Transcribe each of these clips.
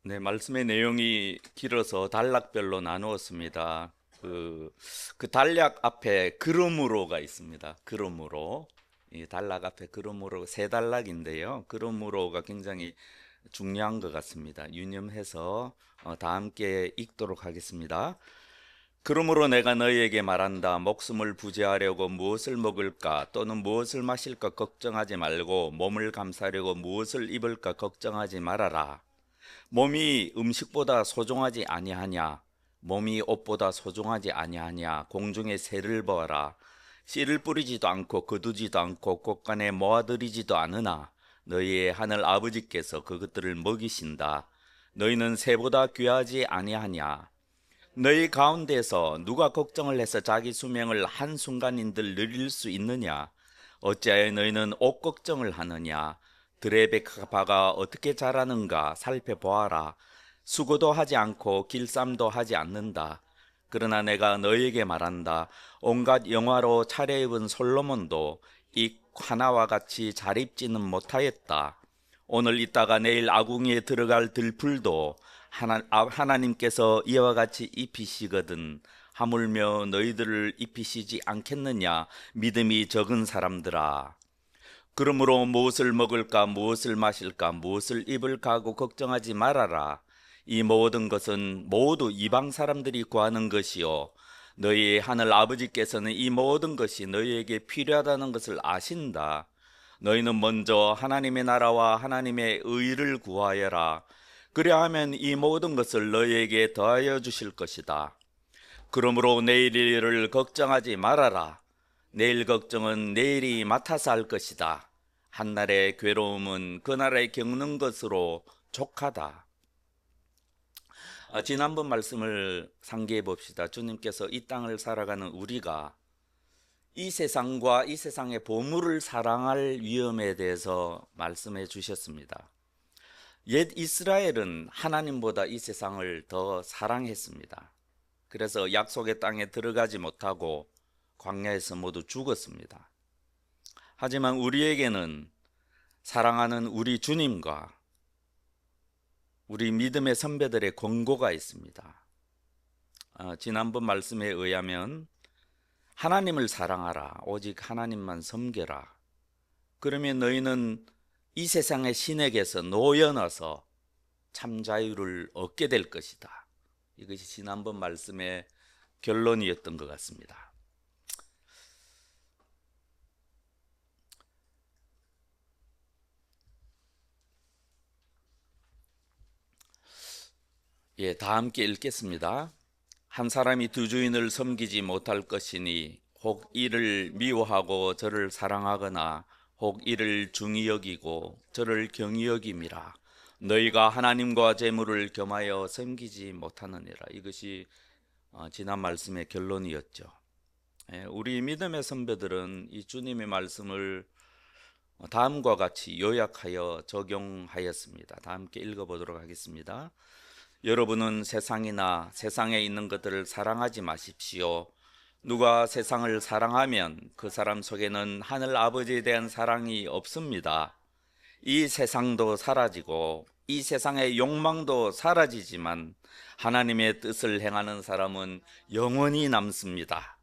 네, 말씀의 내용이 길어서 단락별로 나누었습니다. 그 단락 앞에 그러므로가 있습니다. 그러므로. 이 단락 앞에 그러므로 세 단락인데요. 그러므로가 굉장히 중요한 것 같습니다. 유념해서 다 함께 읽도록 하겠습니다. 그러므로 내가 너희에게 말한다. 목숨을 부지하려고 무엇을 먹을까 또는 무엇을 마실까 걱정하지 말고 몸을 감싸려고 무엇을 입을까 걱정하지 말아라. 몸이 음식보다 소중하지 아니하냐? 몸이 옷보다 소중하지 아니하냐? 공중의 새를 보아라. 씨를 뿌리지도 않고 거두지도 않고 곳간에 모아들이지도 않으나 너희의 하늘 아버지께서 그것들을 먹이신다. 너희는 새보다 귀하지 아니하냐? 너희 가운데서 누가 걱정을 해서 자기 수명을 한순간인들 늘릴 수 있느냐? 어찌하여 너희는 옷 걱정을 하느냐? 들의 백합화가 어떻게 자라는가 살펴보아라. 수고도 하지 않고 길쌈도 하지 않는다. 그러나 내가 너희에게 말한다. 온갖 영화로 차려입은 솔로몬도 이 하나와 같이 잘 입지는 못하였다. 오늘 있다가 내일 아궁이에 들어갈 들풀도 하나님께서 이와 같이 입히시거든. 하물며 너희들을 입히시지 않겠느냐? 믿음이 적은 사람들아. 그러므로 무엇을 먹을까, 무엇을 마실까, 무엇을 입을까 하고 걱정하지 말아라. 이 모든 것은 모두 이방 사람들이 구하는 것이요. 너희 하늘 아버지께서는 이 모든 것이 너희에게 필요하다는 것을 아신다. 너희는 먼저 하나님의 나라와 하나님의 의를 구하여라. 그리하면 이 모든 것을 너희에게 더하여 주실 것이다. 그러므로 내일 일을 걱정하지 말아라. 내일 걱정은 내일이 맡아서 할 것이다. 한날의 괴로움은 그날에 겪는 것으로 족하다. 지난번 말씀을 상기해 봅시다. 주님께서 이 땅을 살아가는 우리가 이 세상과 이 세상의 보물을 사랑할 위험에 대해서 말씀해 주셨습니다. 옛 이스라엘은 하나님보다 이 세상을 더 사랑했습니다. 그래서 약속의 땅에 들어가지 못하고 광야에서 모두 죽었습니다. 하지만 우리에게는 사랑하는 우리 주님과 우리 믿음의 선배들의 권고가 있습니다. 지난번 말씀에 의하면 하나님을 사랑하라. 오직 하나님만 섬겨라. 그러면 너희는 이 세상의 신에게서 놓여놔서 참 자유를 얻게 될 것이다. 이것이 지난번 말씀의 결론이었던 것 같습니다. 예, 다 함께 읽겠습니다. 한 사람이 두 주인을 섬기지 못할 것이니 혹 이를 미워하고 저를 사랑하거나 혹 이를 중히 여기고 저를 경히 여김이라. 너희가 하나님과 재물을 겸하여 섬기지 못하느니라. 이것이 지난 말씀의 결론이었죠. 예, 우리 믿음의 선배들은 이 주님의 말씀을 다음과 같이 요약하여 적용하였습니다. 다 함께 읽어보도록 하겠습니다. 여러분은 세상이나 세상에 있는 것들을 사랑하지 마십시오. 누가 세상을 사랑하면 그 사람 속에는 하늘 아버지에 대한 사랑이 없습니다. 이 세상도 사라지고 이 세상의 욕망도 사라지지만 하나님의 뜻을 행하는 사람은 영원히 남습니다.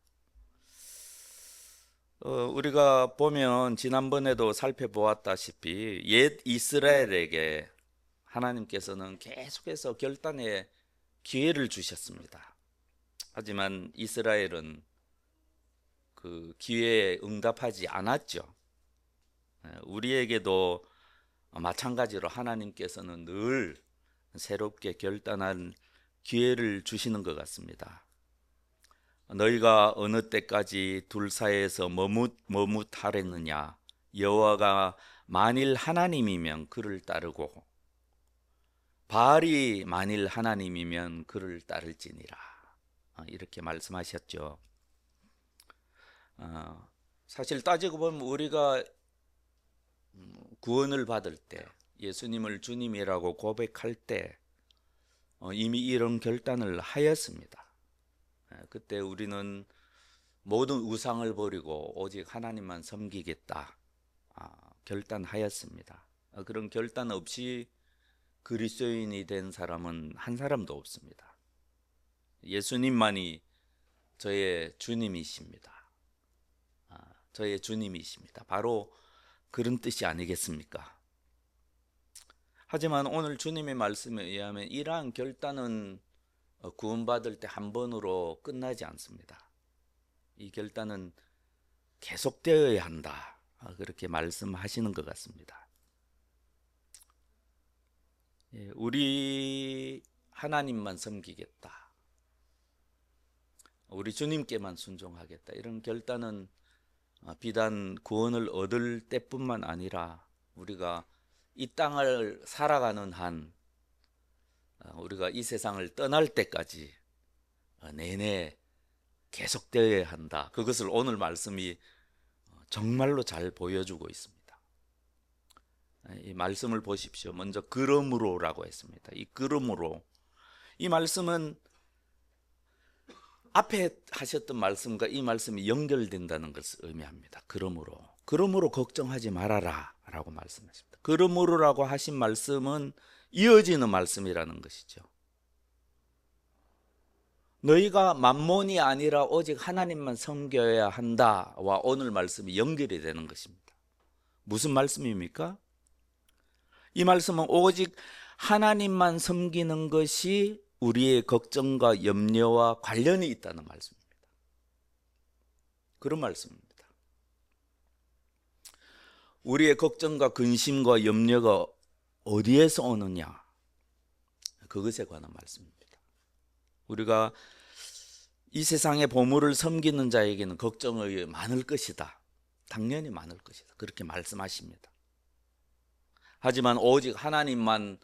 우리가 보면 지난번에도 살펴보았다시피 옛 이스라엘에게 하나님께서는 계속해서 결단의 기회를 주셨습니다. 하지만 이스라엘은 그 기회에 응답하지 않았죠. 우리에게도 마찬가지로 하나님께서는 늘 새롭게 결단한 기회를 주시는 것 같습니다. 너희가 어느 때까지 둘 사이에서 머뭇하랬느냐? 여호와가 만일 하나님이면 그를 따르고 바알이 만일 하나님이면 그를 따를지니라. 이렇게 말씀하셨죠. 사실 따지고 보면 우리가 구원을 받을 때 예수님을 주님이라고 고백할 때 이미 이런 결단을 하였습니다. 그때 우리는 모든 우상을 버리고 오직 하나님만 섬기겠다 결단하였습니다. 그런 결단 없이 그리스도인이 된 사람은 한 사람도 없습니다. 예수님만이 저의 주님이십니다. 저의 주님이십니다. 바로 그런 뜻이 아니겠습니까? 하지만 오늘 주님의 말씀에 의하면 이러한 결단은 구원받을 때 한 번으로 끝나지 않습니다. 이 결단은 계속되어야 한다. 그렇게 말씀하시는 것 같습니다. 우리 하나님만 섬기겠다. 우리 주님께만 순종하겠다. 이런 결단은 비단 구원을 얻을 때뿐만 아니라 우리가 이 땅을 살아가는 한, 우리가 이 세상을 떠날 때까지 내내 계속되어야 한다. 그것을 오늘 말씀이 정말로 잘 보여주고 있습니다. 이 말씀을 보십시오. 먼저 그러므로라고 했습니다. 이 그러므로, 이 말씀은 앞에 하셨던 말씀과 이 말씀이 연결된다는 것을 의미합니다. 그러므로 걱정하지 말아라 라고 말씀하십니다. 그러므로라고 하신 말씀은 이어지는 말씀이라는 것이죠. 너희가 만몬이 아니라 오직 하나님만 섬겨야 한다와 오늘 말씀이 연결이 되는 것입니다. 무슨 말씀입니까? 이 말씀은 오직 하나님만 섬기는 것이 우리의 걱정과 염려와 관련이 있다는 말씀입니다. 그런 말씀입니다. 우리의 걱정과 근심과 염려가 어디에서 오느냐? 그것에 관한 말씀입니다. 우리가 이 세상의 보물을 섬기는 자에게는 걱정이 많을 것이다. 당연히 많을 것이다. 그렇게 말씀하십니다. 하지만 오직 하나님만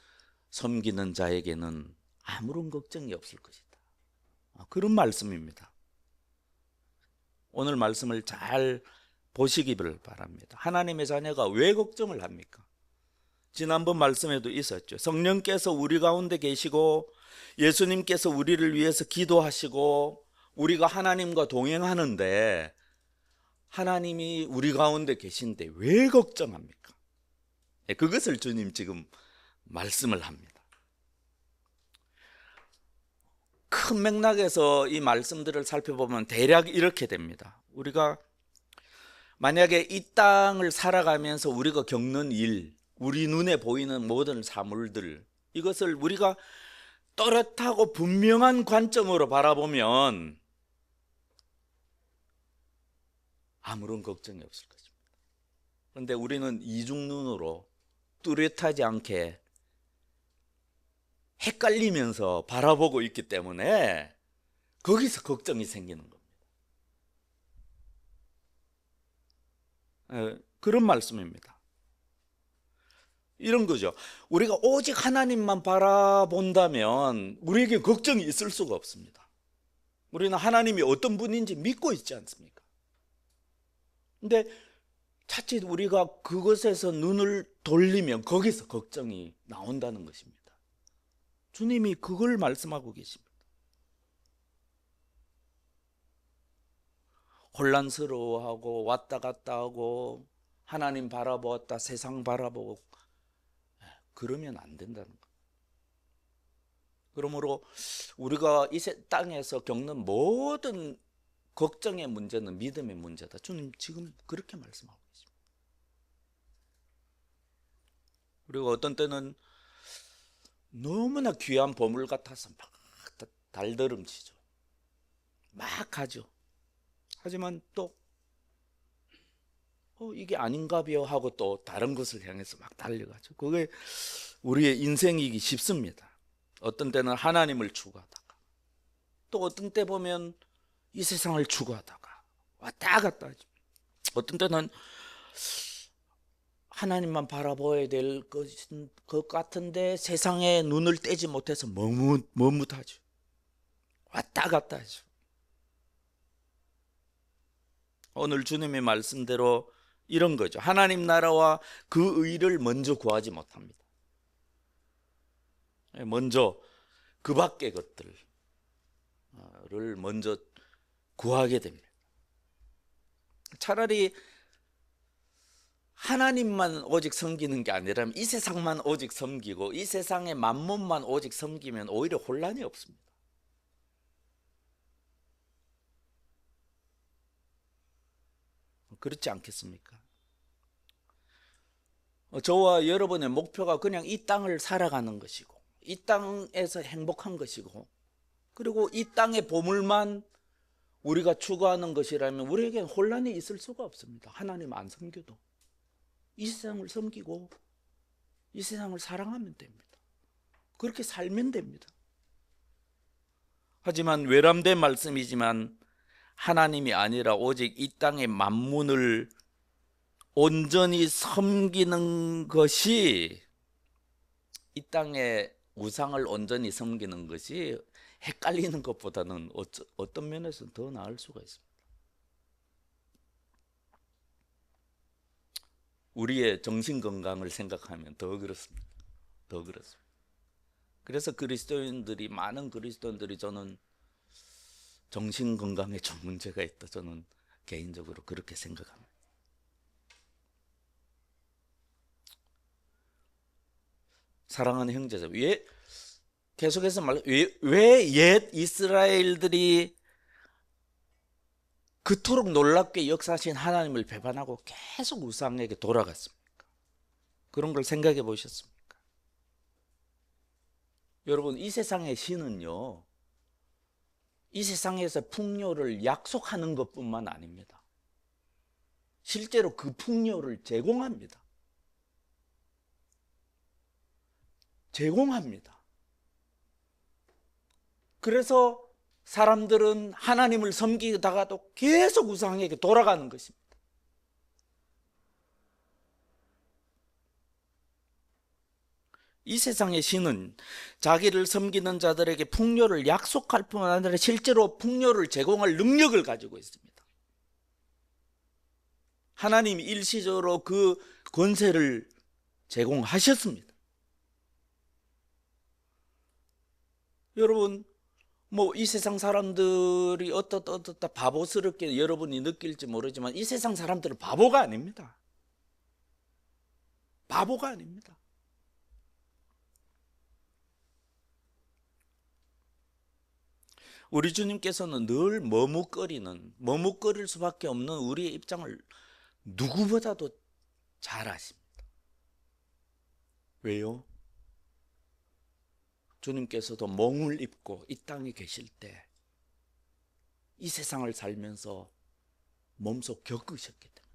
섬기는 자에게는 아무런 걱정이 없을 것이다. 그런 말씀입니다. 오늘 말씀을 잘 보시기를 바랍니다. 하나님의 자녀가 왜 걱정을 합니까? 지난번 말씀에도 있었죠. 성령께서 우리 가운데 계시고 예수님께서 우리를 위해서 기도하시고 우리가 하나님과 동행하는데 하나님이 우리 가운데 계신데 왜 걱정합니까? 그것을 주님 지금 말씀을 합니다. 큰 맥락에서 이 말씀들을 살펴보면 대략 이렇게 됩니다. 우리가 만약에 이 땅을 살아가면서 우리가 겪는 일, 우리 눈에 보이는 모든 사물들, 이것을 우리가 또렷하고 분명한 관점으로 바라보면 아무런 걱정이 없을 것입니다. 그런데 우리는 이중눈으로 뚜렷하지 않게 헷갈리면서 바라보고 있기 때문에 거기서 걱정이 생기는 겁니다. 그런 말씀입니다. 이런 거죠. 우리가 오직 하나님만 바라본다면 우리에게 걱정이 있을 수가 없습니다. 우리는 하나님이 어떤 분인지 믿고 있지 않습니까? 근데 자칫 우리가 그것에서 눈을 돌리면 거기서 걱정이 나온다는 것입니다. 주님이 그걸 말씀하고 계십니다. 혼란스러워하고 왔다 갔다 하고 하나님 바라보았다 세상 바라보고 그러면 안 된다는 것. 그러므로 우리가 이 땅에서 겪는 모든 걱정의 문제는 믿음의 문제다. 주님 지금 그렇게 말씀하고 계십니다. 그리고 어떤 때는 너무나 귀한 보물 같아서 막 달더름치죠. 막 하죠. 하지만 또 이게 아닌가벼 하고 또 다른 것을 향해서 막 달려가죠. 그게 우리의 인생이기 쉽습니다. 어떤 때는 하나님을 추구하다가 또 어떤 때 보면 이 세상을 추구하다가 왔다 갔다 하죠. 어떤 때는 하나님만 바라보아야 될 것 같은데 세상에 눈을 떼지 못해서 머뭇하죠. 왔다 갔다 하죠. 오늘 주님의 말씀대로 이런 거죠. 하나님 나라와 그 의를 먼저 구하지 못합니다. 먼저 그 밖의 것들을 먼저 구하게 됩니다. 차라리 하나님만 오직 섬기는 게 아니라면 이 세상만 오직 섬기고 이 세상의 만몬만 오직 섬기면 오히려 혼란이 없습니다. 그렇지 않겠습니까? 저와 여러분의 목표가 그냥 이 땅을 살아가는 것이고 이 땅에서 행복한 것이고 그리고 이 땅의 보물만 우리가 추구하는 것이라면 우리에게는 혼란이 있을 수가 없습니다. 하나님 안 섬겨도 이 세상을 섬기고 이 세상을 사랑하면 됩니다. 그렇게 살면 됩니다. 하지만 외람된 말씀이지만 하나님이 아니라 오직 이 땅의 만문을 온전히 섬기는 것이, 이 땅의 우상을 온전히 섬기는 것이 헷갈리는 것보다는 어떤 면에서는 더 나을 수가 있습니다. 우리의 정신 건강을 생각하면 더 그렇습니다. 더 그렇습니다. 그래서 많은 그리스도인들이 저는 정신 건강에 좀 문제가 있다, 저는 개인적으로 그렇게 생각합니다. 사랑하는 형제자, 계속해서 왜 옛 이스라엘들이 그토록 놀랍게 역사하신 하나님을 배반하고 계속 우상에게 돌아갔습니까? 그런 걸 생각해 보셨습니까? 여러분, 이 세상의 신은요, 이 세상에서 풍요를 약속하는 것뿐만 아닙니다. 실제로 그 풍요를 제공합니다. 그래서 사람들은 하나님을 섬기다가도 계속 우상에게 돌아가는 것입니다. 이 세상의 신은 자기를 섬기는 자들에게 풍요를 약속할 뿐만 아니라 실제로 풍요를 제공할 능력을 가지고 있습니다. 하나님이 일시적으로 그 권세를 제공하셨습니다. 여러분, 이 세상 사람들이 어떻다 바보스럽게 여러분이 느낄지 모르지만 이 세상 사람들은 바보가 아닙니다. 바보가 아닙니다. 우리 주님께서는 늘 머뭇거릴 수밖에 없는 우리의 입장을 누구보다도 잘 아십니다. 왜요? 주님께서도 몽을 입고 이 땅에 계실 때 이 세상을 살면서 몸소 겪으셨기 때문에.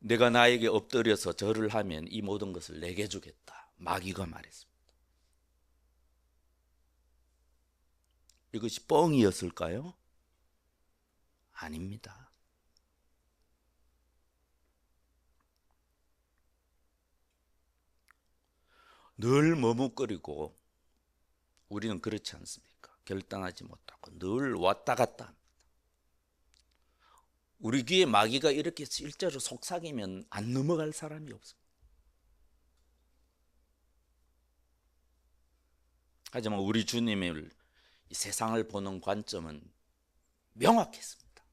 내가 나에게 엎드려서 절을 하면 이 모든 것을 내게 주겠다, 마귀가 말했습니다. 이것이 뻥이었을까요? 아닙니다. 늘 머뭇거리고 우리는 그렇지 않습니까? 결단하지 못하고 늘 왔다 갔다 합니다. 우리 귀에 마귀가 이렇게 실제로 속삭이면 안 넘어갈 사람이 없습니다. 하지만 우리 주님의 이 세상을 보는 관점은 명확했습니다.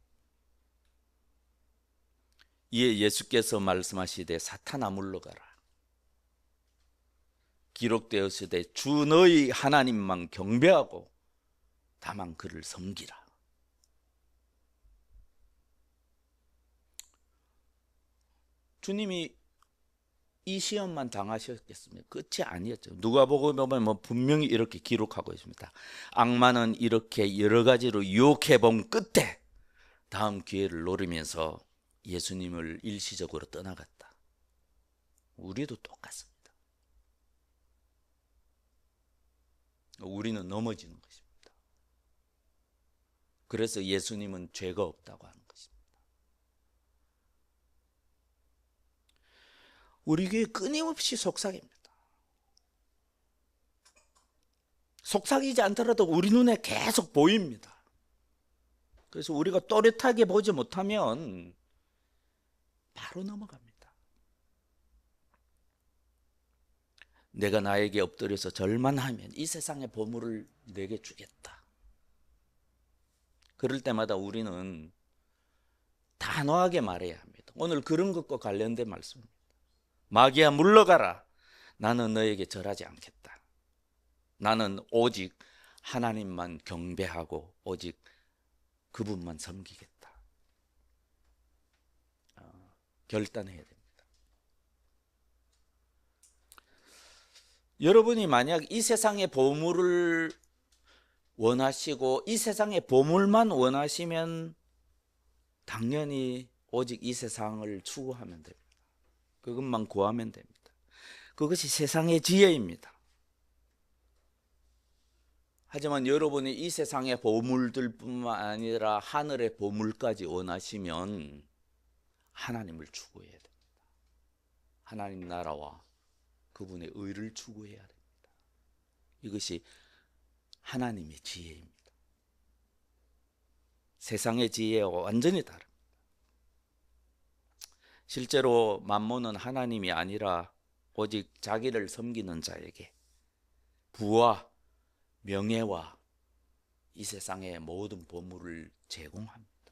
이에 예수께서 말씀하시되 사탄아 물러가라. 기록되었으되 주 너희 하나님만 경배하고 다만 그를 섬기라. 주님이 이 시험만 당하셨겠습니까? 끝이 아니었죠. 누가복음에 보면 분명히 이렇게 기록하고 있습니다. 악마는 이렇게 여러 가지로 유혹해 본 끝에 다음 기회를 노리면서 예수님을 일시적으로 떠나갔다. 우리도 똑같습니다. 우리는 넘어지는 것입니다. 그래서 예수님은 죄가 없다고 하는 것입니다. 우리 귀에 끊임없이 속삭입니다. 속삭이지 않더라도 우리 눈에 계속 보입니다. 그래서 우리가 또렷하게 보지 못하면 바로 넘어갑니다. 내가 나에게 엎드려서 절만 하면 이 세상의 보물을 내게 주겠다. 그럴 때마다 우리는 단호하게 말해야 합니다. 오늘 그런 것과 관련된 말씀입니다. 마귀야 물러가라. 나는 너에게 절하지 않겠다. 나는 오직 하나님만 경배하고 오직 그분만 섬기겠다. 결단해야 됩니다. 여러분이 만약 이 세상의 보물을 원하시고 이 세상의 보물만 원하시면 당연히 오직 이 세상을 추구하면 됩니다. 그것만 구하면 됩니다. 그것이 세상의 지혜입니다. 하지만 여러분이 이 세상의 보물들뿐만 아니라 하늘의 보물까지 원하시면 하나님을 추구해야 됩니다. 하나님 나라와 그분의 의를 추구해야 됩니다. 이것이 하나님의 지혜입니다. 세상의 지혜와 완전히 다릅니다. 실제로 만몬은 하나님이 아니라 오직 자기를 섬기는 자에게 부와 명예와 이 세상의 모든 보물을 제공합니다.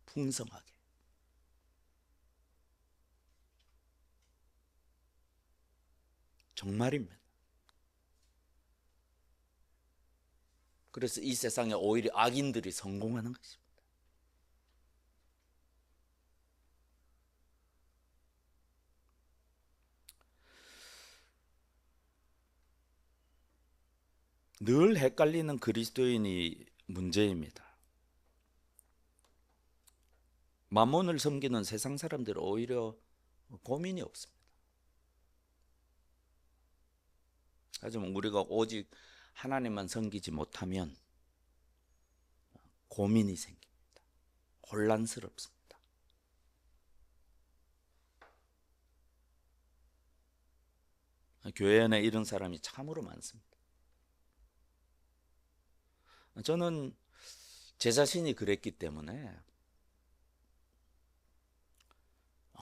풍성하게. 정말입니다. 그래서 이 세상에 오히려 악인들이 성공하는 것입니다. 늘 헷갈리는 그리스도인이 문제입니다. 마몬을 섬기는 세상 사람들은 오히려 고민이 없습니다. 하지만 우리가 오직 하나님만 섬기지 못하면 고민이 생깁니다. 혼란스럽습니다. 교회 안에 이런 사람이 참으로 많습니다. 저는 제 자신이 그랬기 때문에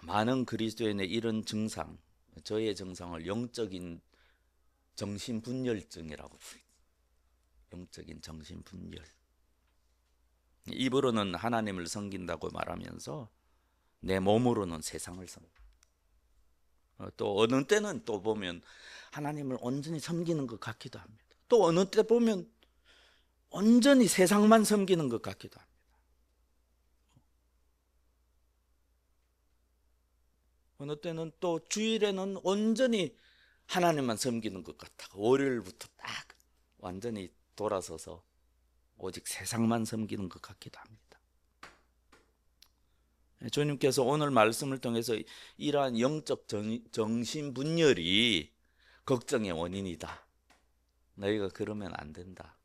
많은 그리스도인의 이런 증상, 저의 증상을 영적인 정신분열증이라고 부릅니다. 영적인 정신분열. 입으로는 하나님을 섬긴다고 말하면서 내 몸으로는 세상을 섬깁니다. 또 어느 때는 또 보면 하나님을 온전히 섬기는 것 같기도 합니다. 또 어느 때 보면 온전히 세상만 섬기는 것 같기도 합니다. 어느 때는 또 주일에는 온전히 하나님만 섬기는 것 같다가 월요일부터 딱 완전히 돌아서서 오직 세상만 섬기는 것 같기도 합니다. 주님께서 오늘 말씀을 통해서 이러한 영적 정신분열이 걱정의 원인이다. 너희가 그러면 안 된다.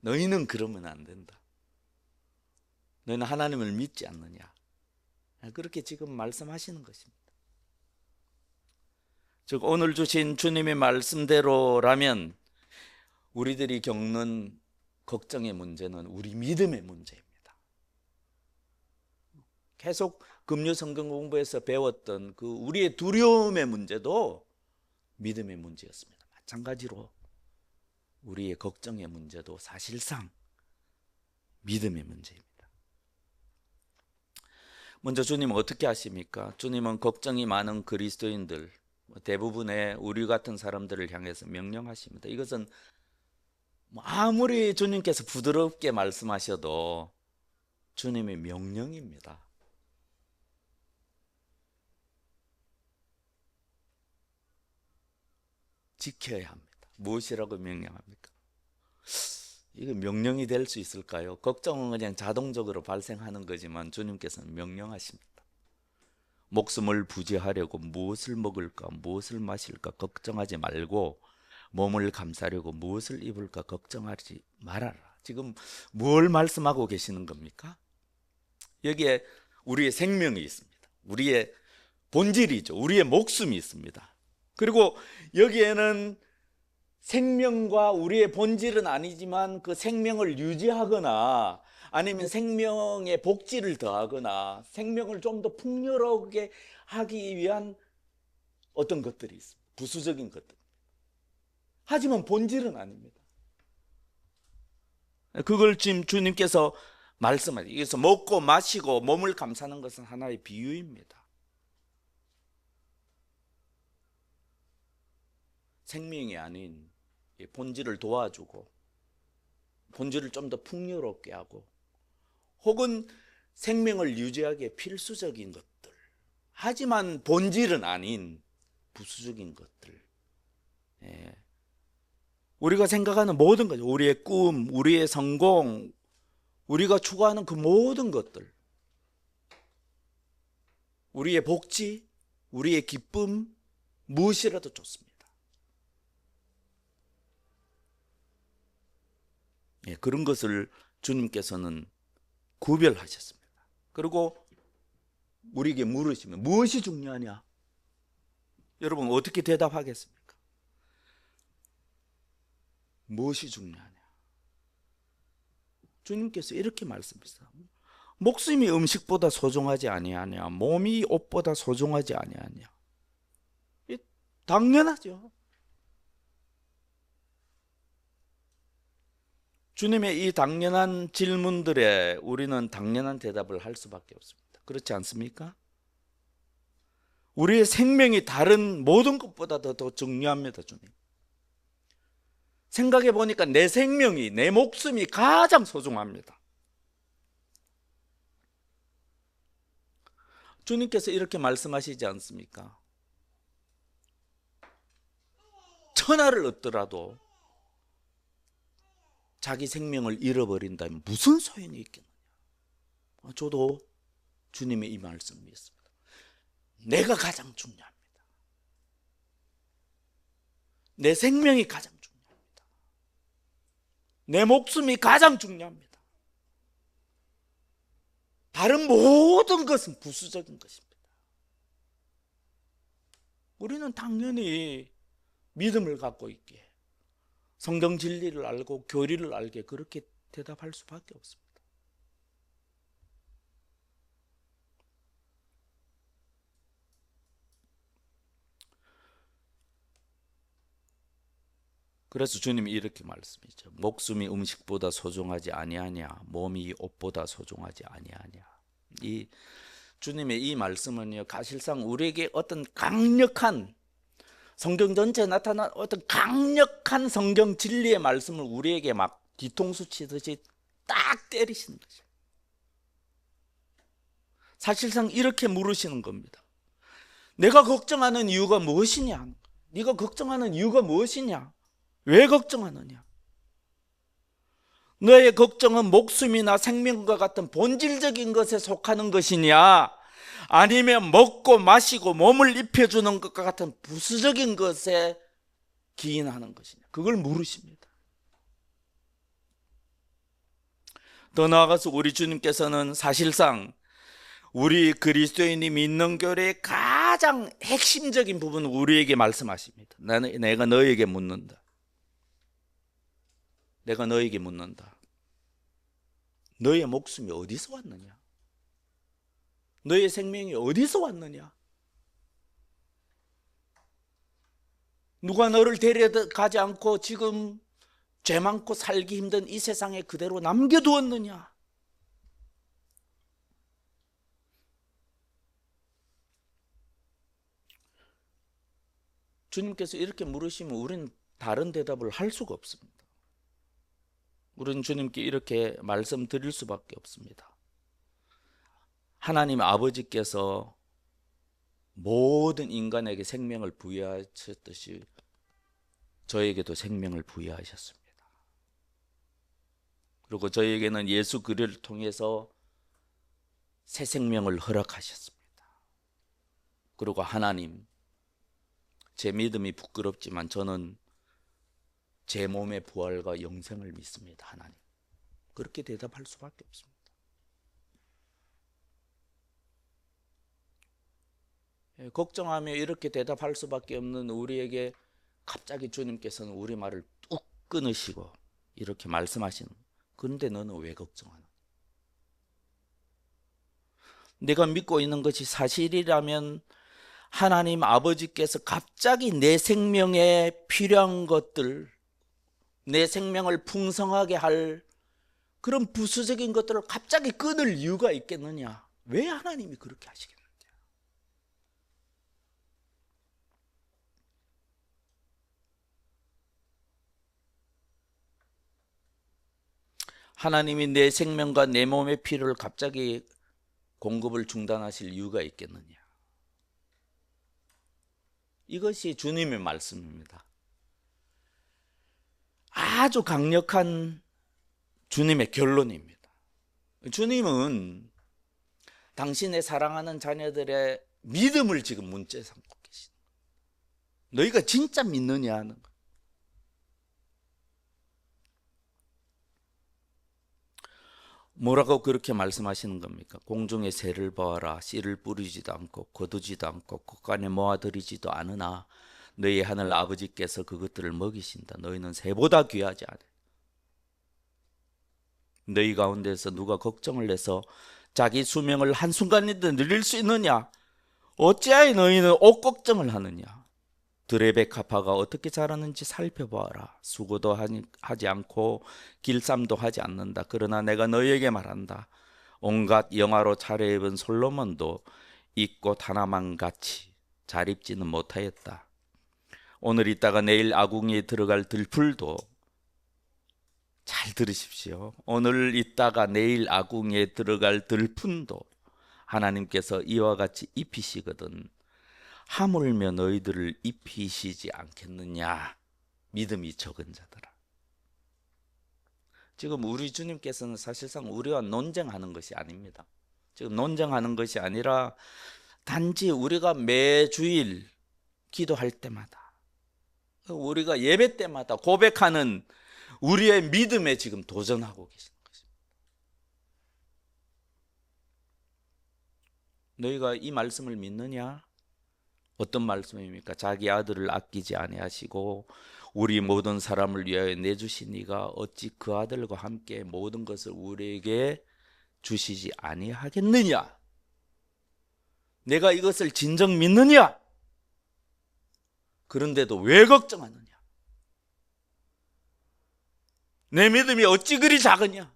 너희는 그러면 안 된다. 너희는 하나님을 믿지 않느냐. 그렇게 지금 말씀하시는 것입니다. 즉 오늘 주신 주님의 말씀대로라면 우리들이 겪는 걱정의 문제는 우리 믿음의 문제입니다. 계속 금요 성경 공부에서 배웠던 그 우리의 두려움의 문제도 믿음의 문제였습니다. 마찬가지로 우리의 걱정의 문제도 사실상 믿음의 문제입니다. 먼저 주님은 어떻게 하십니까? 주님은 걱정이 많은 그리스도인들, 대부분의 우리 같은 사람들을 향해서 명령하십니다. 이것은 아무리 주님께서 부드럽게 말씀하셔도 주님의 명령입니다. 지켜야 합니다. 무엇이라고 명령합니까? 이거 명령이 될 수 있을까요? 걱정은 그냥 자동적으로 발생하는 거지만 주님께서는 명령하십니다. 목숨을 부지하려고 무엇을 먹을까, 무엇을 마실까 걱정하지 말고 몸을 감싸려고 무엇을 입을까 걱정하지 말아라. 지금 뭘 말씀하고 계시는 겁니까? 여기에 우리의 생명이 있습니다. 우리의 본질이죠. 우리의 목숨이 있습니다. 그리고 여기에는 생명과 우리의 본질은 아니지만 그 생명을 유지하거나 아니면 생명의 복지를 더하거나 생명을 좀 더 풍요롭게 하기 위한 어떤 것들이 있습니다. 부수적인 것들. 하지만 본질은 아닙니다. 그걸 지금 주님께서 말씀하세요. 그래서 먹고 마시고 몸을 감싸는 것은 하나의 비유입니다. 생명이 아닌 본질을 도와주고 본질을 좀 더 풍요롭게 하고 혹은 생명을 유지하기에 필수적인 것들, 하지만 본질은 아닌 부수적인 것들, 우리가 생각하는 모든 것, 우리의 꿈, 우리의 성공, 우리가 추구하는 그 모든 것들, 우리의 복지, 우리의 기쁨, 무엇이라도 좋습니다. 그런 것을 주님께서는 구별하셨습니다. 그리고 우리에게 물으시면 무엇이 중요하냐? 여러분 어떻게 대답하겠습니까? 무엇이 중요하냐? 주님께서 이렇게 말씀하셨어요. 목숨이 음식보다 소중하지 아니하냐? 몸이 옷보다 소중하지 아니하냐? 당연하죠. 주님의 이 당연한 질문들에 우리는 당연한 대답을 할 수밖에 없습니다. 그렇지 않습니까? 우리의 생명이 다른 모든 것보다 더 중요합니다, 주님. 생각해 보니까 내 생명이, 내 목숨이 가장 소중합니다. 주님께서 이렇게 말씀하시지 않습니까? 천하를 얻더라도 자기 생명을 잃어버린다면 무슨 소용이 있겠느냐? 저도 주님의 이 말씀을 믿습니다. 내가 가장 중요합니다. 내 생명이 가장 중요합니다. 내 목숨이 가장 중요합니다. 다른 모든 것은 부수적인 것입니다. 우리는 당연히 믿음을 갖고 있기에 성경 진리를 알고 교리를 알게 그렇게 대답할 수밖에 없습니다. 그래서 주님이 이렇게 말씀이죠. 목숨이 음식보다 소중하지 아니하냐, 몸이 옷보다 소중하지 아니하냐. 이 주님의 이 말씀은요, 사실상 우리에게 어떤 강력한 성경 전체에 나타난 어떤 강력한 성경 진리의 말씀을 우리에게 막 뒤통수 치듯이 딱 때리시는 거죠. 사실상 이렇게 물으시는 겁니다. 내가 걱정하는 이유가 무엇이냐? 네가 걱정하는 이유가 무엇이냐? 왜 걱정하느냐? 너의 걱정은 목숨이나 생명과 같은 본질적인 것에 속하는 것이냐? 아니면 먹고 마시고 몸을 입혀주는 것과 같은 부수적인 것에 기인하는 것이냐? 그걸 물으십니다. 더 나아가서 우리 주님께서는 사실상 우리 그리스도인이 믿는 교리의 가장 핵심적인 부분을 우리에게 말씀하십니다. 내가 너에게 묻는다. 내가 너에게 묻는다. 너의 목숨이 어디서 왔느냐? 너의 생명이 어디서 왔느냐? 누가 너를 데려가지 않고 지금 죄 많고 살기 힘든 이 세상에 그대로 남겨두었느냐? 주님께서 이렇게 물으시면 우리는 다른 대답을 할 수가 없습니다. 우리는 주님께 이렇게 말씀드릴 수밖에 없습니다. 하나님 아버지께서 모든 인간에게 생명을 부여하셨듯이 저에게도 생명을 부여하셨습니다. 그리고 저에게는 예수 그리스도를 통해서 새 생명을 허락하셨습니다. 그리고 하나님, 제 믿음이 부끄럽지만 저는 제 몸의 부활과 영생을 믿습니다. 하나님. 그렇게 대답할 수밖에 없습니다. 걱정하며 이렇게 대답할 수밖에 없는 우리에게 갑자기 주님께서는 우리 말을 뚝 끊으시고 이렇게 말씀하시는, 그런데 너는 왜 걱정하나? 내가 믿고 있는 것이 사실이라면 하나님 아버지께서 갑자기 내 생명에 필요한 것들, 내 생명을 풍성하게 할 그런 부수적인 것들을 갑자기 끊을 이유가 있겠느냐? 왜 하나님이 그렇게 하시겠느냐? 하나님이 내 생명과 내 몸의 피를 갑자기 공급을 중단하실 이유가 있겠느냐? 이것이 주님의 말씀입니다. 아주 강력한 주님의 결론입니다. 주님은 당신의 사랑하는 자녀들의 믿음을 지금 문제 삼고 계신 거예요. 너희가 진짜 믿느냐 하는 거예요. 뭐라고 그렇게 말씀하시는 겁니까? 공중의 새를 보아라. 씨를 뿌리지도 않고 거두지도 않고 곡간에 모아들이지도 않으나 너희 하늘 아버지께서 그것들을 먹이신다. 너희는 새보다 귀하지 않아. 너희 가운데서 누가 걱정을 내서 자기 수명을 한순간이라도 늘릴 수 있느냐? 어찌하여 너희는 옷 걱정을 하느냐? 들의 백합화가 어떻게 자라는지 살펴보아라. 수고도 하지 않고 길쌈도 하지 않는다. 그러나 내가 너희에게 말한다. 온갖 영화로 차려입은 솔로몬도 이 꽃 하나만 같이 잘 입지는 못하였다. 오늘 있다가 내일 아궁이에 들어갈 들풀도, 잘 들으십시오. 오늘 있다가 내일 아궁이에 들어갈 들푼도 하나님께서 이와 같이 입히시거든 하물며 너희들을 입히시지 않겠느냐? 믿음이 적은 자들아. 지금 우리 주님께서는 사실상 우리와 논쟁하는 것이 아닙니다. 지금 논쟁하는 것이 아니라 단지 우리가 매주일 기도할 때마다, 우리가 예배 때마다 고백하는 우리의 믿음에 지금 도전하고 계시는 것입니다. 너희가 이 말씀을 믿느냐? 어떤 말씀입니까? 자기 아들을 아끼지 아니하시고 우리 모든 사람을 위하여 내주신 이가 어찌 그 아들과 함께 모든 것을 우리에게 주시지 아니하겠느냐? 내가 이것을 진정 믿느냐? 그런데도 왜 걱정하느냐? 내 믿음이 어찌 그리 작으냐?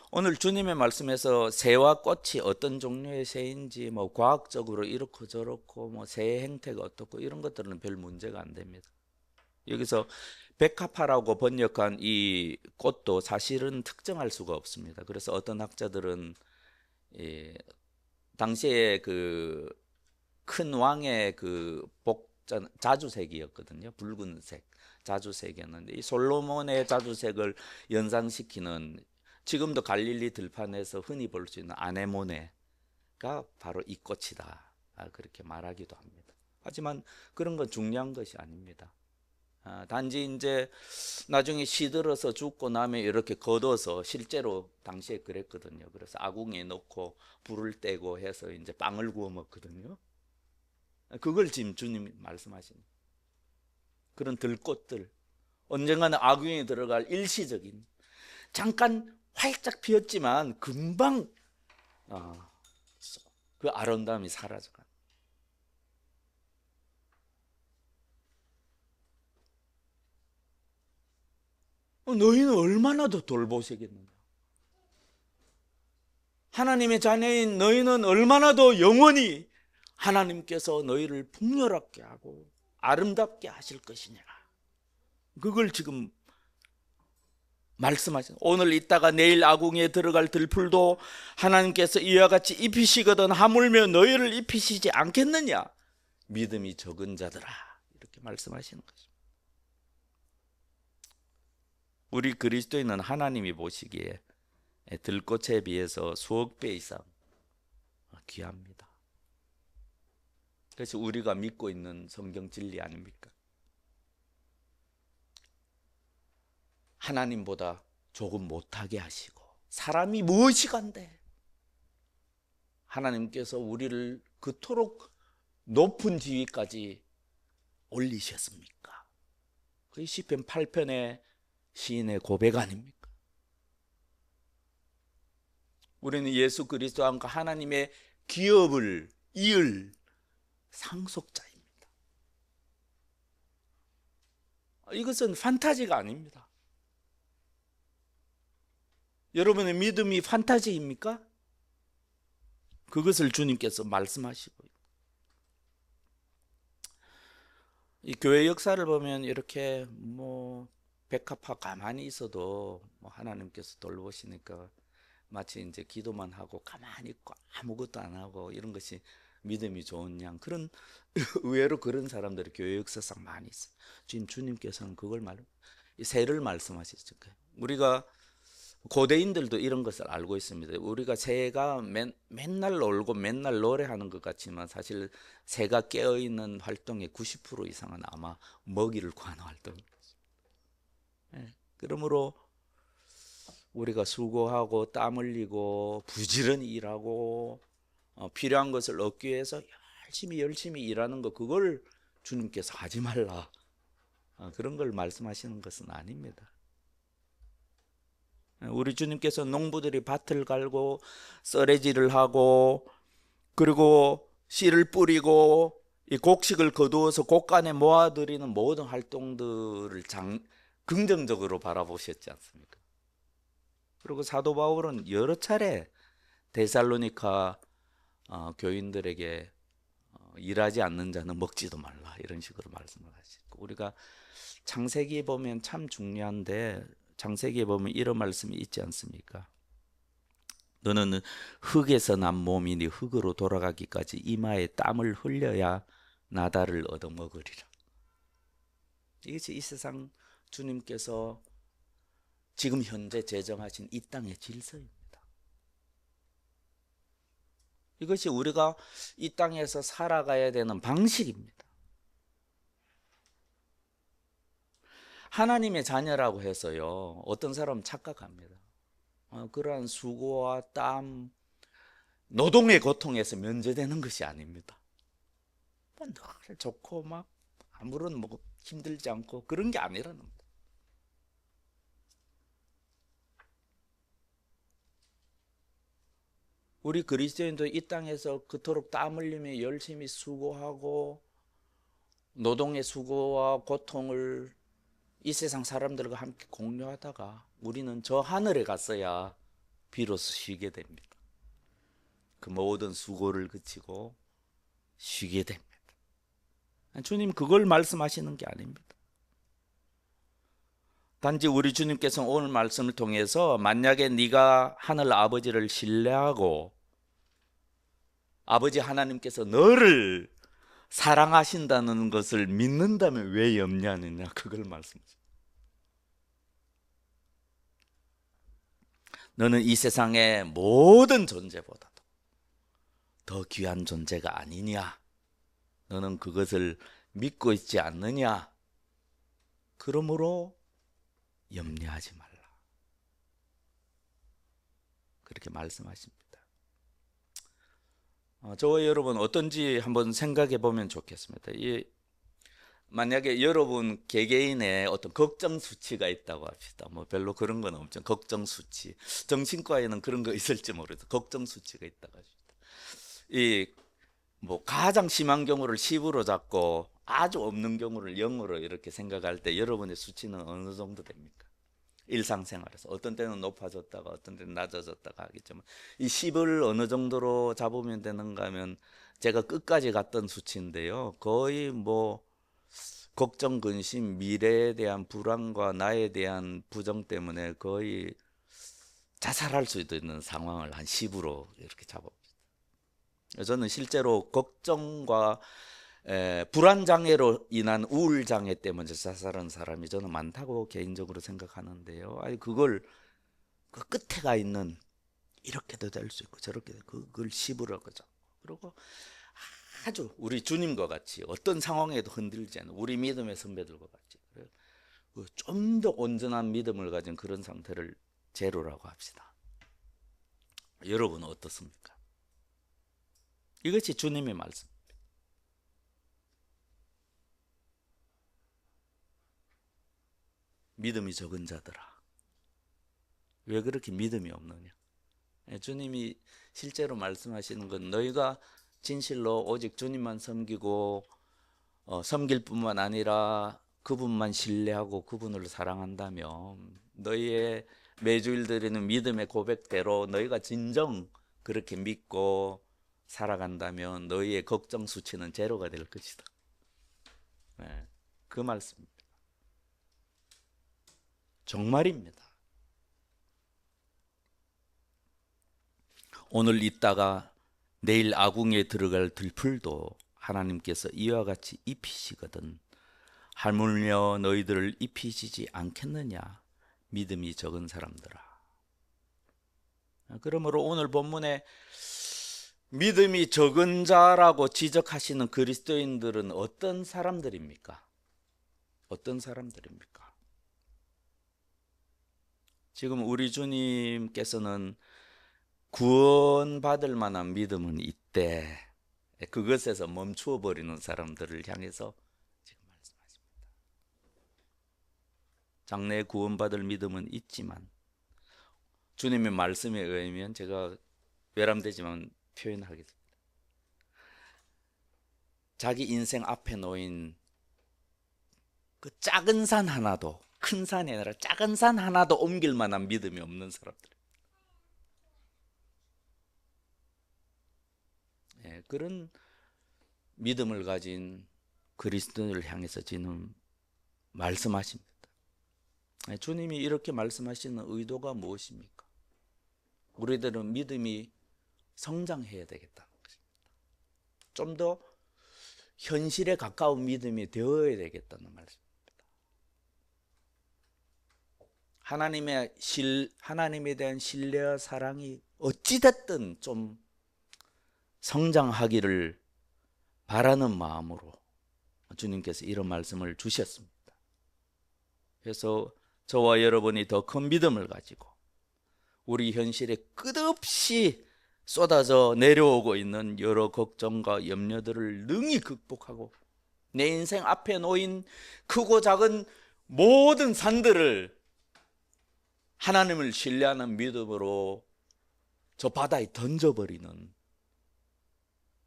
오늘 주님의 말씀에서 새와 꽃이 어떤 종류의 새인지 과학적으로 이렇고 저렇고 새의 행태가 어떻고 이런 것들은 별 문제가 안 됩니다. 여기서 백합화라고 번역한 이 꽃도 사실은 특정할 수가 없습니다. 그래서 어떤 학자들은 당시에 그 큰 왕의 그 자주색이었거든요. 붉은색 자주색이었는데 이 솔로몬의 자주색을 연상시키는, 지금도 갈릴리 들판에서 흔히 볼 수 있는 아네모네가 바로 이 꽃이다, 그렇게 말하기도 합니다. 하지만 그런 건 중요한 것이 아닙니다. 단지 이제 나중에 시들어서 죽고 나면 이렇게 걷어서, 실제로 당시에 그랬거든요. 그래서 아궁이에 넣고 불을 떼고 해서 이제 빵을 구워 먹거든요. 그걸 지금 주님이 말씀하시는 그런 들꽃들, 언젠가는 아궁이에 들어갈 일시적인, 잠깐 활짝 피었지만 금방 그 아름다움이 사라져가. 너희는 얼마나 더 돌보시겠느냐? 하나님의 자녀인 너희는 얼마나 더 영원히 하나님께서 너희를 풍요롭게 하고 아름답게 하실 것이냐? 그걸 지금 말씀하신, 오늘 있다가 내일 아궁이에 들어갈 들풀도 하나님께서 이와 같이 입히시거든 하물며 너희를 입히시지 않겠느냐? 믿음이 적은 자들아, 이렇게 말씀하시는 것입니다. 우리 그리스도인은 하나님이 보시기에 들꽃에 비해서 수억 배 이상 귀합니다. 그래서 우리가 믿고 있는 성경 진리 아닙니까? 하나님보다 조금 못하게 하시고 사람이 무엇이 간대? 하나님께서 우리를 그토록 높은 지위까지 올리셨습니까? 그게 시편 8편의 시인의 고백 아닙니까? 우리는 예수 그리스도와 함께 하나님의 기업을 이을 상속자입니다. 이것은 판타지가 아닙니다. 여러분의 믿음이 판타지입니까? 그것을 주님께서 말씀하시고, 이 교회 역사를 보면 이렇게 뭐 백합화 가만히 있어도 뭐 하나님께서 돌보시니까 마치 이제 기도만 하고 가만히 있고 아무것도 안 하고 이런 것이 믿음이 좋은 양, 그런 의외로 그런 사람들이 교회 역사상 많이 있어요. 지금 주님께서는 그걸 이 새를 말씀하시죠. 우리가 고대인들도 이런 것을 알고 있습니다. 우리가 새가 맨날 놀고 맨날 노래하는 것 같지만 사실 새가 깨어있는 활동의 90% 이상은 아마 먹이를 구하는 활동입니다. 그러므로 우리가 수고하고 땀 흘리고 부지런히 일하고 필요한 것을 얻기 위해서 열심히 일하는 거, 그걸 주님께서 하지 말라, 그런 걸 말씀하시는 것은 아닙니다. 우리 주님께서 농부들이 밭을 갈고 썰매질을 하고 그리고 씨를 뿌리고 이 곡식을 거두어서 곡간에 모아들이는 모든 활동들을 긍정적으로 바라보셨지 않습니까? 그리고 사도 바울은 여러 차례 데살로니가 교인들에게 일하지 않는 자는 먹지도 말라, 이런 식으로 말씀을 하시고, 우리가 창세기에 보면 참 중요한데 창세기에 보면 이런 말씀이 있지 않습니까? 너는 흙에서 난 몸이니 흙으로 돌아가기까지 이마에 땀을 흘려야 나다를 얻어먹으리라. 이것이 이 세상 주님께서 지금 현재 제정하신 이 땅의 질서입니다. 이것이 우리가 이 땅에서 살아가야 되는 방식입니다. 하나님의 자녀라고 해서요, 어떤 사람은 착각합니다. 그러한 수고와 땀, 노동의 고통에서 면제되는 것이 아닙니다. 늘 좋고 막 아무런 뭐 힘들지 않고 그런 게 아니라는 겁니다. 우리 그리스도인도 이 땅에서 그토록 땀 흘리며 열심히 수고하고 노동의 수고와 고통을 이 세상 사람들과 함께 공유하다가 우리는 저 하늘에 갔어야 비로소 쉬게 됩니다. 그 모든 수고를 그치고 쉬게 됩니다. 주님 그걸 말씀하시는 게 아닙니다. 단지 우리 주님께서 오늘 말씀을 통해서 만약에 네가 하늘 아버지를 신뢰하고 아버지 하나님께서 너를 사랑하신다는 것을 믿는다면 왜 염려하느냐, 그걸 말씀하십니다. 너는 이 세상의 모든 존재보다도 더 귀한 존재가 아니냐, 너는 그것을 믿고 있지 않느냐, 그러므로 염려하지 말라, 그렇게 말씀하십니다. 저와 여러분 어떤지 한번 생각해 보면 좋겠습니다. 만약에 여러분 개개인의 어떤 걱정 수치가 있다고 합시다. 뭐 별로 그런 건 없죠. 걱정 수치. 정신과에는 그런 거 있을지 모르겠어요. 걱정 수치가 있다고 합시다. 뭐 가장 심한 경우를 10으로 잡고 아주 없는 경우를 0으로 이렇게 생각할 때 여러분의 수치는 어느 정도 됩니까? 일상생활에서 어떤 때는 높아졌다가 어떤 때는 낮아졌다가 하겠지만 이 10을 어느 정도로 잡으면 되는가 하면 제가 끝까지 갔던 수치인데요, 거의 뭐 걱정, 근심, 미래에 대한 불안과 나에 대한 부정 때문에 거의 자살할 수도 있는 상황을 한 10으로 이렇게 잡아봅니다. 저는 실제로 걱정과 불안 장애로 인한 우울 장애 때문에 자살하는 사람이 저는 많다고 개인적으로 생각하는데요. 그걸 그 끝에 가 있는, 이렇게도 될 수 있고 저렇게 그걸 10으로 그죠. 그리고 아주 우리 주님과 같이 어떤 상황에도 흔들지 않는 우리 믿음의 선배들과 같이 좀 더 온전한 믿음을 가진 그런 상태를 제로라고 합시다. 여러분은 어떻습니까? 이것이 주님의 말씀. 믿음이 적은 자들아, 왜 그렇게 믿음이 없느냐? 주님이 실제로 말씀하시는 건 너희가 진실로 오직 주님만 섬기고 섬길 뿐만 아니라 그분만 신뢰하고 그분을 사랑한다면 너희의 매주일 드리는 믿음의 고백대로 너희가 진정 그렇게 믿고 살아간다면 너희의 걱정 수치는 제로가 될 것이다. 네, 그 말씀입니다. 정말입니다. 오늘 있다가 내일 아궁이에 들어갈 들풀도 하나님께서 이와 같이 입히시거든 하물며 너희들을 입히시지 않겠느냐 믿음이 적은 사람들아. 그러므로 오늘 본문에 믿음이 적은 자라고 지적하시는 그리스도인들은 어떤 사람들입니까? 어떤 사람들입니까? 지금 우리 주님께서는 구원받을 만한 믿음은 있대. 그것에서 멈추어 버리는 사람들을 향해서 지금 말씀하십니다. 장래에 구원받을 믿음은 있지만 주님의 말씀에 의하면 제가 외람되지만 표현하겠습니다. 자기 인생 앞에 놓인 그 작은 산 하나도, 큰 산이 아니라 작은 산 하나도 옮길 만한 믿음이 없는 사람들. 예, 그런 믿음을 가진 그리스도를 향해서 지금 말씀하십니다. 예, 주님이 이렇게 말씀하시는 의도가 무엇입니까? 우리들은 믿음이 성장해야 되겠다는 것입니다. 좀 더 현실에 가까운 믿음이 되어야 되겠다는 말씀입니다. 하나님에 대한 신뢰와 사랑이 어찌됐든 좀 성장하기를 바라는 마음으로 주님께서 이런 말씀을 주셨습니다. 그래서 저와 여러분이 더 큰 믿음을 가지고 우리 현실에 끝없이 쏟아져 내려오고 있는 여러 걱정과 염려들을 능히 극복하고 내 인생 앞에 놓인 크고 작은 모든 산들을 하나님을 신뢰하는 믿음으로 저 바다에 던져버리는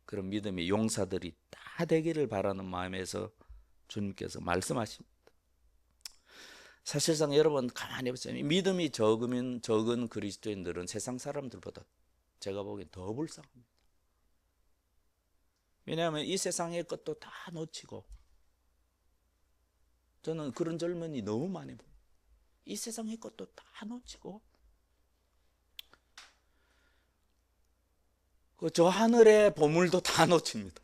그런 믿음의 용사들이 다 되기를 바라는 마음에서 주님께서 말씀하십니다. 사실상 여러분 가만히 보세요. 믿음이 적은 그리스도인들은 세상 사람들보다 제가 보기엔 더 불쌍합니다. 왜냐하면 이 세상의 것도 다 놓치고 저는 그런 젊은이 너무 많이 봅니다. 이 세상의 것도 다 놓치고 저 하늘의 보물도 다 놓칩니다.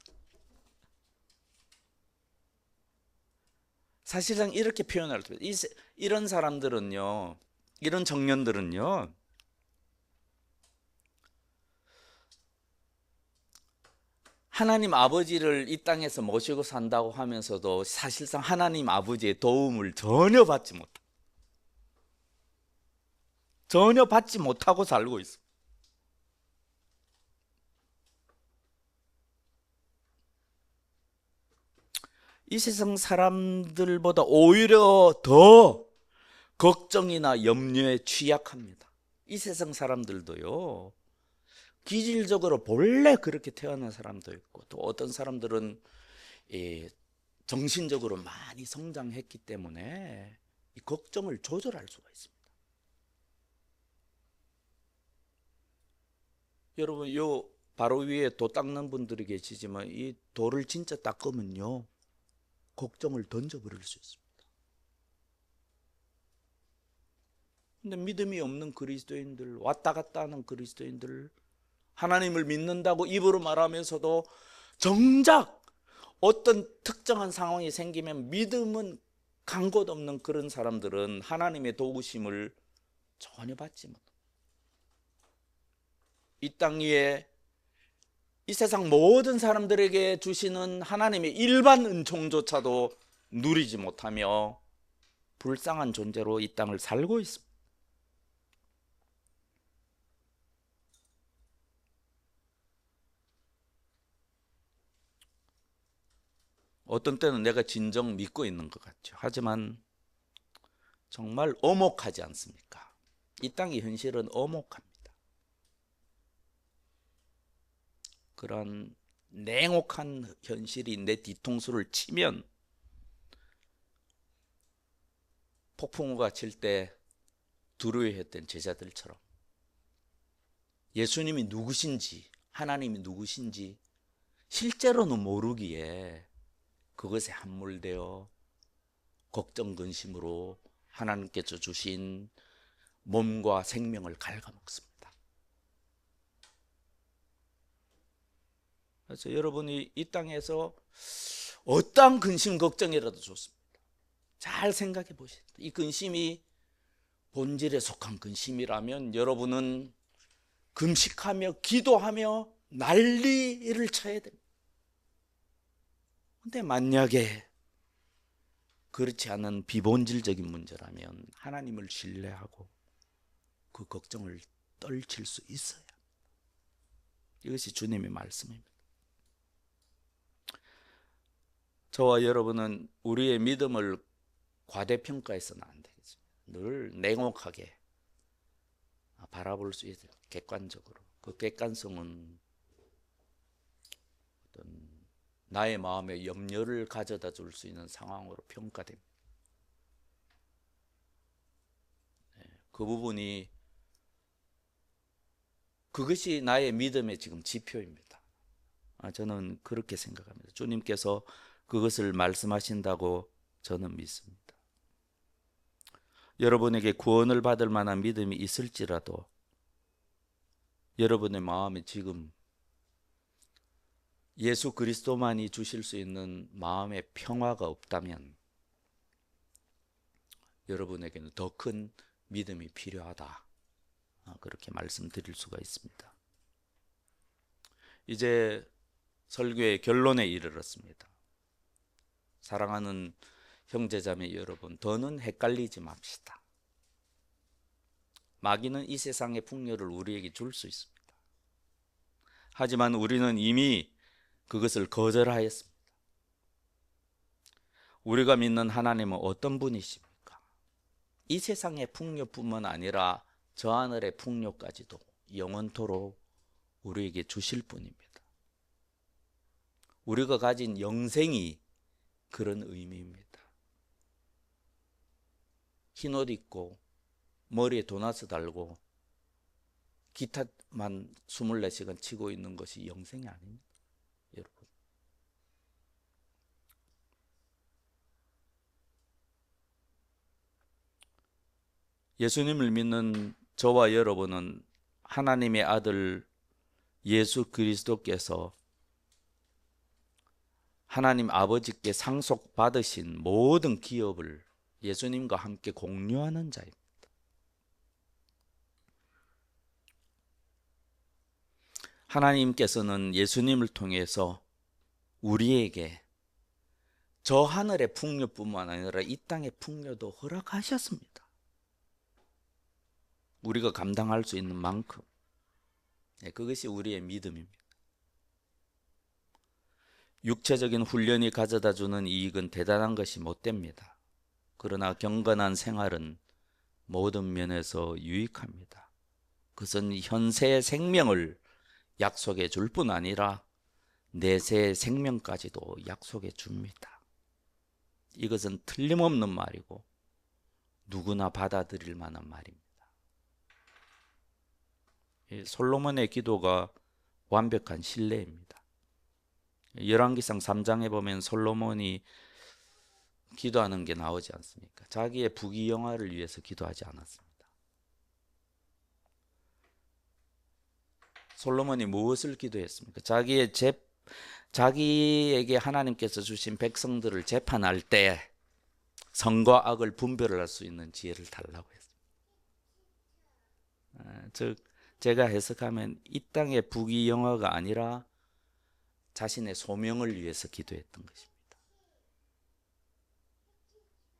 사실상 이렇게 표현할 때 이런 사람들은요, 이런 청년들은요, 하나님 아버지를 이 땅에서 모시고 산다고 하면서도 사실상 하나님 아버지의 도움을 전혀 받지 못하고 살고 있어. 이 세상 사람들보다 오히려 더 걱정이나 염려에 취약합니다. 이 세상 사람들도요, 기질적으로 본래 그렇게 태어난 사람도 있고 또 어떤 사람들은 정신적으로 많이 성장했기 때문에 이 걱정을 조절할 수가 있습니다. 여러분 요 바로 위에 도 닦는 분들이 계시지만 이 돌을 진짜 닦으면요 걱정을 던져버릴 수 있습니다. 근데 믿음이 없는 그리스도인들, 왔다 갔다 하는 그리스도인들, 하나님을 믿는다고 입으로 말하면서도 정작 어떤 특정한 상황이 생기면 믿음은 간 곳 없는 그런 사람들은 하나님의 도우심을 전혀 받지 못합니다. 이 땅 위에 이 세상 모든 사람들에게 주시는 하나님의 일반 은총조차도 누리지 못하며 불쌍한 존재로 이 땅을 살고 있습니다. 어떤 때는 내가 진정 믿고 있는 것 같죠. 하지만 정말 엄혹하지 않습니까? 이 땅의 현실은 엄혹합니다. 그런 냉혹한 현실이 내 뒤통수를 치면 폭풍우가 칠 때 두려워했던 제자들처럼 예수님이 누구신지, 하나님이 누구신지 실제로는 모르기에 그것에 함몰되어 걱정 근심으로 하나님께서 주신 몸과 생명을 갉아먹습니다. 그래서 여러분이 이 땅에서 어떠한 근심 걱정이라도 좋습니다. 잘 생각해 보십시오. 이 근심이 본질에 속한 근심이라면 여러분은 금식하며 기도하며 난리를 쳐야 됩니다. 근데 만약에 그렇지 않은 비본질적인 문제라면 하나님을 신뢰하고 그 걱정을 떨칠 수 있어야 합니다. 이것이 주님의 말씀입니다. 저와 여러분은 우리의 믿음을 과대평가해서는 안 되겠습니다. 늘 냉혹하게 바라볼 수 있어요. 객관적으로. 그 객관성은 어떤 나의 마음에 염려를 가져다 줄 수 있는 상황으로 평가됩니다. 그 부분이 그것이 나의 믿음의 지금 지표입니다. 저는 그렇게 생각합니다. 주님께서 그것을 말씀하신다고 저는 믿습니다. 여러분에게 구원을 받을 만한 믿음이 있을지라도 여러분의 마음에 지금 예수 그리스도만이 주실 수 있는 마음의 평화가 없다면 여러분에게는 더 큰 믿음이 필요하다. 그렇게 말씀드릴 수가 있습니다. 이제 설교의 결론에 이르렀습니다. 사랑하는 형제자매 여러분, 더는 헷갈리지 맙시다. 마귀는 이 세상의 풍요를 우리에게 줄 수 있습니다. 하지만 우리는 이미 그것을 거절하였습니다. 우리가 믿는 하나님은 어떤 분이십니까? 이 세상의 풍요뿐만 아니라 저 하늘의 풍요까지도 영원토록 우리에게 주실 분입니다. 우리가 가진 영생이 그런 의미입니다. 흰옷 입고 머리에 도나스 달고 기타만 24시간 치고 있는 것이 영생이 아닙니다. 여러분, 예수님을 믿는 저와 여러분은 하나님의 아들 예수 그리스도께서 하나님 아버지께 상속받으신 모든 기업을 예수님과 함께 공유하는 자입니다. 하나님께서는 예수님을 통해서 우리에게 저 하늘의 풍요뿐만 아니라 이 땅의 풍요도 허락하셨습니다. 우리가 감당할 수 있는 만큼. 그것이 우리의 믿음입니다. 육체적인 훈련이 가져다 주는 이익은 대단한 것이 못 됩니다. 그러나 경건한 생활은 모든 면에서 유익합니다. 그것은 현세의 생명을 약속해 줄 뿐 아니라 내세의 생명까지도 약속해 줍니다. 이것은 틀림없는 말이고 누구나 받아들일 만한 말입니다. 솔로몬의 기도가 완벽한 신뢰입니다. 열왕기상 3장에 보면 솔로몬이 기도하는 게 나오지 않습니까? 자기의 부귀영화를 위해서 기도하지 않았습니다. 솔로몬이 무엇을 기도했습니까? 자기에게 하나님께서 주신 백성들을 재판할 때 선과 악을 분별할 수 있는 지혜를 달라고 했습니다. 즉 제가 해석하면 이 땅의 부귀영화가 아니라 자신의 소명을 위해서 기도했던 것입니다.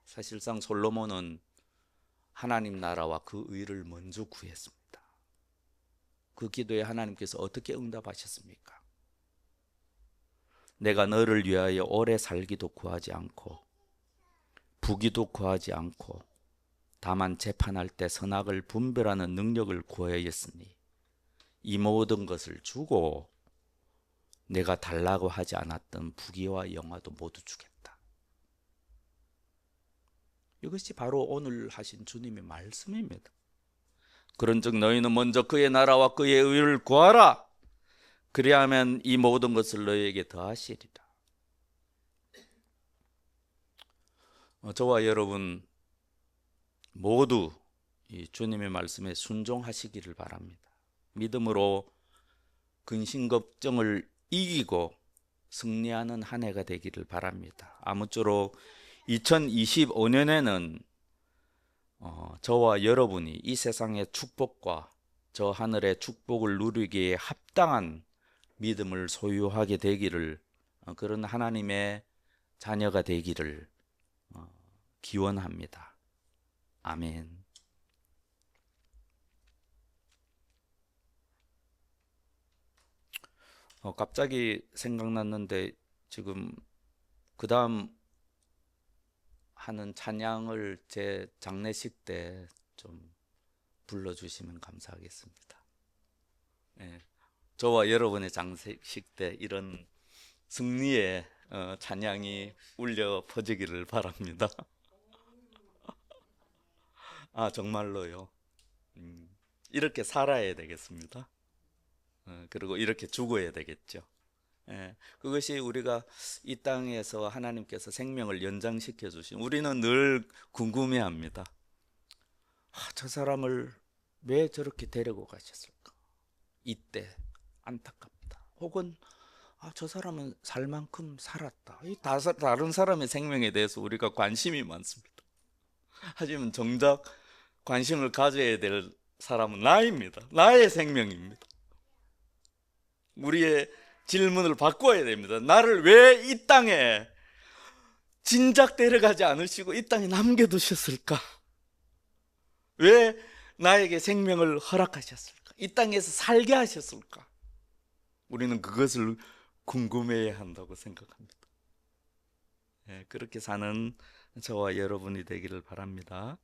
사실상 솔로몬은 하나님 나라와 그 의를 먼저 구했습니다. 그 기도에 하나님께서 어떻게 응답하셨습니까? 내가 너를 위하여 오래 살기도 구하지 않고 부귀도 구하지 않고 다만 재판할 때 선악을 분별하는 능력을 구하였으니 이 모든 것을 주고 내가 달라고 하지 않았던 부귀와 영화도 모두 주겠다. 이것이 바로 오늘 하신 주님의 말씀입니다. 그런즉 너희는 먼저 그의 나라와 그의 의를 구하라. 그리하면 이 모든 것을 너희에게 더하시리라. 저와 여러분 모두 이 주님의 말씀에 순종하시기를 바랍니다. 믿음으로 근심 걱정을 이기고 승리하는 한 해가 되기를 바랍니다. 아무쪼록 2025년에는 저와 여러분이 이 세상의 축복과 저 하늘의 축복을 누리기에 합당한 믿음을 소유하게 되기를, 그런 하나님의 자녀가 되기를 기원합니다. 아멘. 갑자기 생각났는데 지금 그 다음 하는 찬양을 제 장례식 때 좀 불러주시면 감사하겠습니다. 네, 저와 여러분의 장례식 때 이런 승리의 찬양이 울려 퍼지기를 바랍니다. 아, 정말로요. 이렇게 살아야 되겠습니다. 그리고 이렇게 죽어야 되겠죠. 그것이 우리가 이 땅에서 하나님께서 생명을 연장시켜 주신, 우리는 늘 궁금해합니다. 저 사람을 왜 저렇게 데리고 가셨을까? 이때 안타깝다. 혹은 저 사람은 살 만큼 살았다. 다른 사람의 생명에 대해서 우리가 관심이 많습니다. 하지만 정작 관심을 가져야 될 사람은 나입니다. 나의 생명입니다. 우리의 질문을 바꿔야 됩니다. 나를 왜 이 땅에 진작 데려가지 않으시고 이 땅에 남겨두셨을까? 왜 나에게 생명을 허락하셨을까? 이 땅에서 살게 하셨을까? 우리는 그것을 궁금해야 한다고 생각합니다. 그렇게 사는 저와 여러분이 되기를 바랍니다.